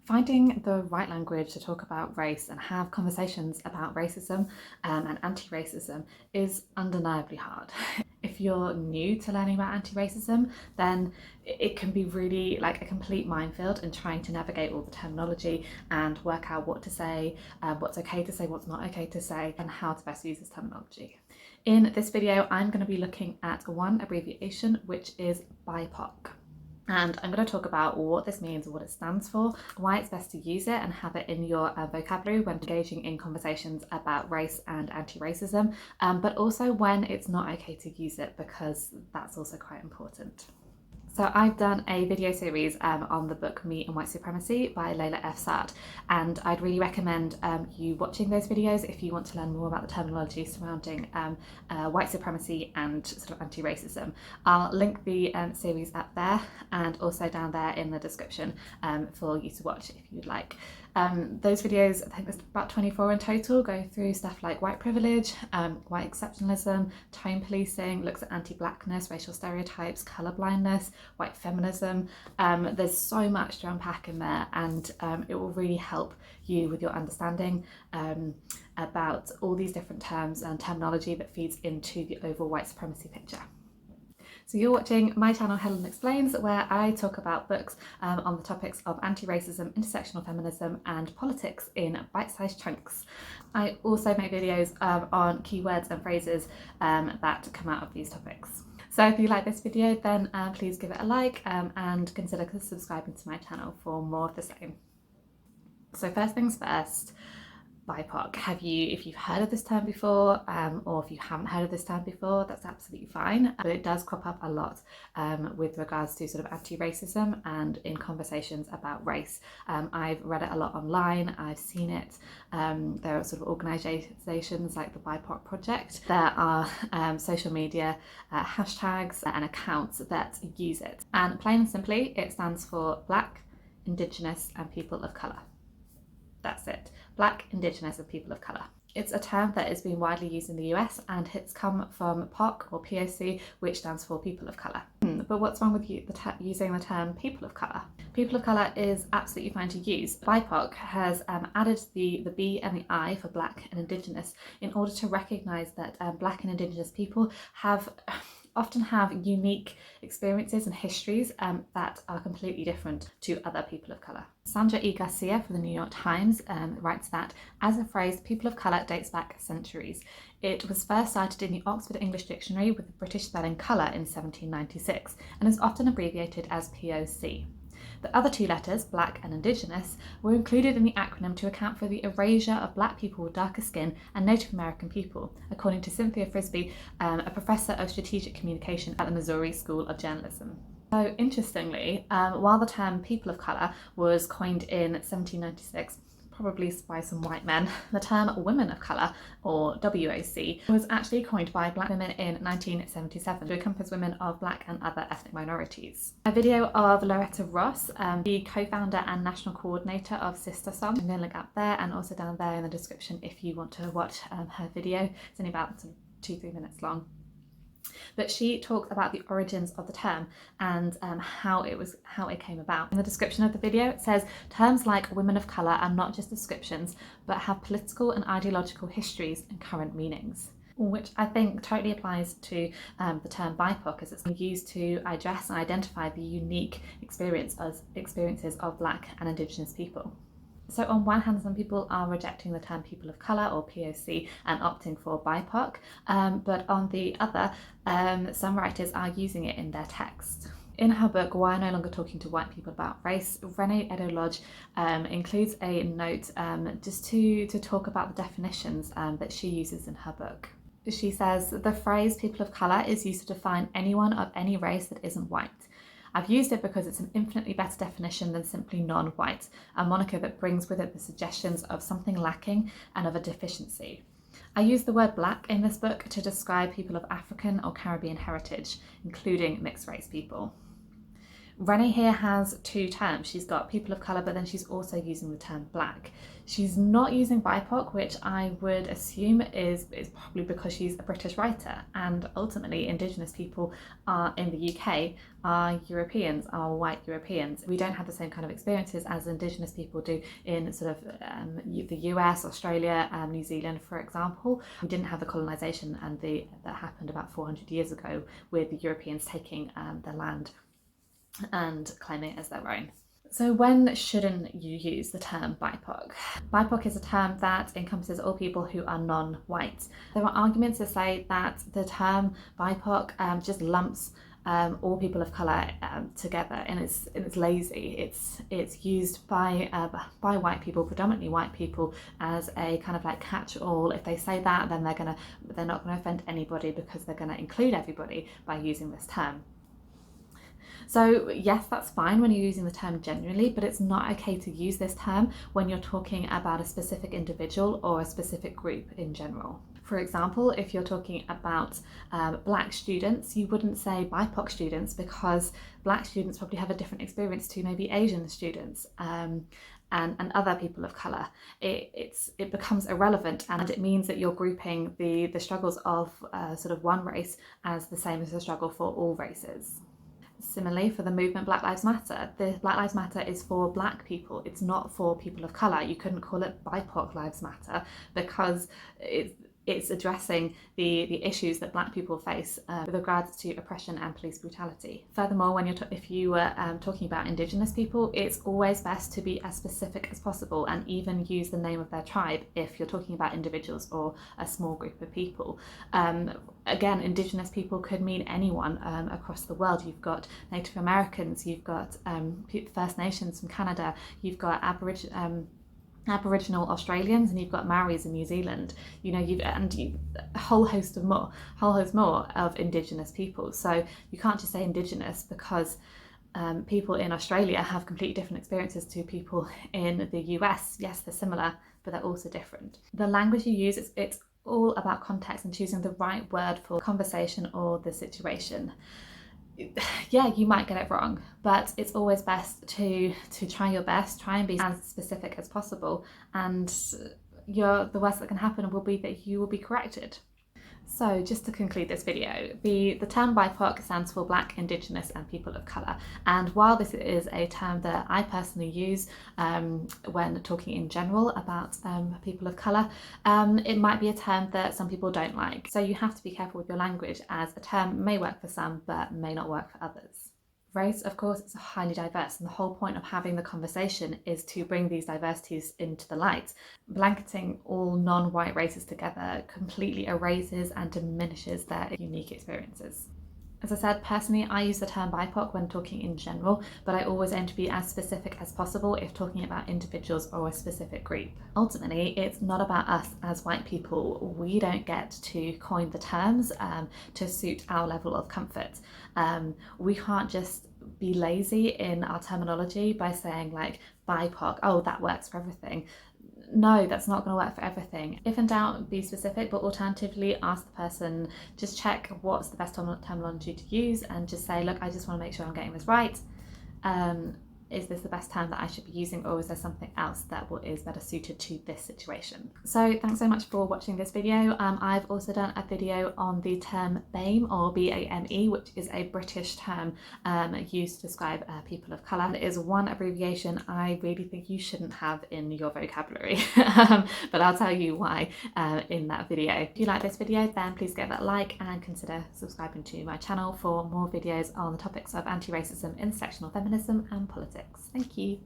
Finding the right language to talk about race and have conversations about racism and anti-racism is undeniably hard. If you're new to learning about anti-racism, then it can be really like a complete minefield in trying to navigate all the terminology and work out what to say, what's okay to say, what's not okay to say, and how to best use this terminology. In this video, I'm going to be looking at one abbreviation, which is BIPOC. And I'm going to talk about what this means, what it stands for, why it's best to use it and have it in your vocabulary when engaging in conversations about race and anti-racism, but also when it's not okay to use it, because that's also quite important. So I've done a video series on the book Me and White Supremacy by Layla F. Saad, and I'd really recommend you watching those videos if you want to learn more about the terminology surrounding white supremacy and sort of anti-racism. I'll link the series up there and also down there in the description for you to watch if you'd like. Those videos, I think there's about 24 in total, go through stuff like white privilege, white exceptionalism, tone policing, looks at anti-blackness, racial stereotypes, colourblindness, white feminism. There's so much to unpack in there, and it will really help you with your understanding about all these different terms and terminology that feeds into the overall white supremacy picture. So you're watching my channel Helen Explains, where I talk about books on the topics of anti-racism, intersectional feminism and politics in bite-sized chunks. I also make videos on keywords and phrases that come out of these topics. So if you like this video, then please give it a like and consider subscribing to my channel for more of the same. So first things first, BIPOC. If you've heard of this term before, or if you haven't heard of this term before, that's absolutely fine. But it does crop up a lot with regards to sort of anti-racism and in conversations about race. I've read it a lot online, I've seen it. There are sort of organisations like the BIPOC Project. There are social media hashtags and accounts that use it. And plain and simply, it stands for Black, Indigenous and People of Colour. That's it. Black, Indigenous and People of Colour. It's a term that is being widely used in the US, and it's come from POC or POC, which stands for People of Colour. But what's wrong with using the term People of Colour? People of Colour is absolutely fine to use. BIPOC has added the B and the I for Black and Indigenous in order to recognise that Black and Indigenous people often have unique experiences and histories that are completely different to other people of colour. Sandra E. Garcia for the New York Times writes that, as a phrase, people of colour dates back centuries. It was first cited in the Oxford English Dictionary with the British spelling colour in 1796 and is often abbreviated as POC. The other two letters, Black and Indigenous, were included in the acronym to account for the erasure of Black people with darker skin and Native American people, according to Cynthia Frisbee, a professor of strategic communication at the Missouri School of Journalism. So interestingly, while the term People of Colour was coined in 1796, probably by some white men, the term Women of Colour, or WOC, was actually coined by Black women in 1977 to encompass women of Black and other ethnic minorities. A video of Loretta Ross, the co-founder and national coordinator of Sister Song, I'm going to link up there and also down there in the description if you want to watch her video. It's only about 2-3 minutes long. But she talks about the origins of the term and how it came about. In the description of the video, it says, terms like women of colour are not just descriptions, but have political and ideological histories and current meanings. Which I think totally applies to the term BIPOC, as it's used to address and identify the unique experiences of Black and Indigenous people. So on one hand, some people are rejecting the term People of Colour or POC and opting for BIPOC, but on the other, some writers are using it in their text. In her book, Why I'm No Longer Talking to White People About Race, Renee Edo-Lodge includes a note just to talk about the definitions that she uses in her book. She says, the phrase people of colour is used to define anyone of any race that isn't white. I've used it because it's an infinitely better definition than simply non-white, a moniker that brings with it the suggestions of something lacking and of a deficiency. I use the word Black in this book to describe people of African or Caribbean heritage, including mixed race people. Renee here has two terms. She's got people of colour, but then she's also using the term black. She's not using BIPOC, which I would assume is probably because she's a British writer, and ultimately Indigenous people are in the UK are Europeans, are white Europeans. We don't have the same kind of experiences as Indigenous people do in sort of the US, Australia, New Zealand, for example. We didn't have the colonisation and that happened about 400 years ago with the Europeans taking their land and claiming it as their own. So when shouldn't you use the term BIPOC? BIPOC is a term that encompasses all people who are non-white. There are arguments to say that the term BIPOC just lumps all people of colour together, and it's lazy. It's used by white people, predominantly white people, as a kind of like catch-all. If they say that, then they're not going to offend anybody because they're going to include everybody by using this term. So yes, that's fine when you're using the term generally, but it's not okay to use this term when you're talking about a specific individual or a specific group in general. For example, if you're talking about black students, you wouldn't say BIPOC students because black students probably have a different experience to maybe Asian students. And other people of colour. It becomes irrelevant, and it means that you're grouping the struggles of sort of one race as the same as the struggle for all races. Similarly, for the movement Black Lives Matter, the Black Lives Matter is for black people, it's not for people of colour. You couldn't call it BIPOC Lives Matter because it's addressing the issues that black people face with regards to oppression and police brutality. Furthermore, when if you were talking about Indigenous people, it's always best to be as specific as possible and even use the name of their tribe if you're talking about individuals or a small group of people. Again, Indigenous people could mean anyone across the world. You've got Native Americans, you've got First Nations from Canada, you've got Aboriginal Australians, and you've got Maoris in New Zealand. You know, a whole host more of Indigenous people. So you can't just say Indigenous because people in Australia have completely different experiences to people in the US. Yes, they're similar, but they're also different. The language you use, it's all about context and choosing the right word for conversation or the situation. Yeah, you might get it wrong, but it's always best to try your best, try and be as specific as possible, and the worst that can happen will be that you will be corrected. So just to conclude this video, the term BIPOC stands for Black, Indigenous and People of Colour, and while this is a term that I personally use when talking in general about people of colour, it might be a term that some people don't like. So you have to be careful with your language, as a term may work for some but may not work for others. Race, of course, is highly diverse, and the whole point of having the conversation is to bring these diversities into the light. Blanketing all non-white races together completely erases and diminishes their unique experiences. As I said, personally, I use the term BIPOC when talking in general, but I always aim to be as specific as possible if talking about individuals or a specific group. Ultimately, it's not about us as white people. We don't get to coin the terms to suit our level of comfort. We can't just be lazy in our terminology by saying like BIPOC, oh, that works for everything. No, that's not going to work for everything. If in doubt, be specific, but alternatively ask the person, just check what's the best terminology to use and just say, look, I just want to make sure I'm getting this right. Is this the best term that I should be using, or is there something else that is better suited to this situation? So thanks so much for watching this video. I've also done a video on the term BAME, or BAME, which is a British term used to describe people of colour. It is one abbreviation I really think you shouldn't have in your vocabulary, but I'll tell you why in that video. If you like this video, then please give it a like and consider subscribing to my channel for more videos on the topics of anti-racism, intersectional feminism and politics. Thank you.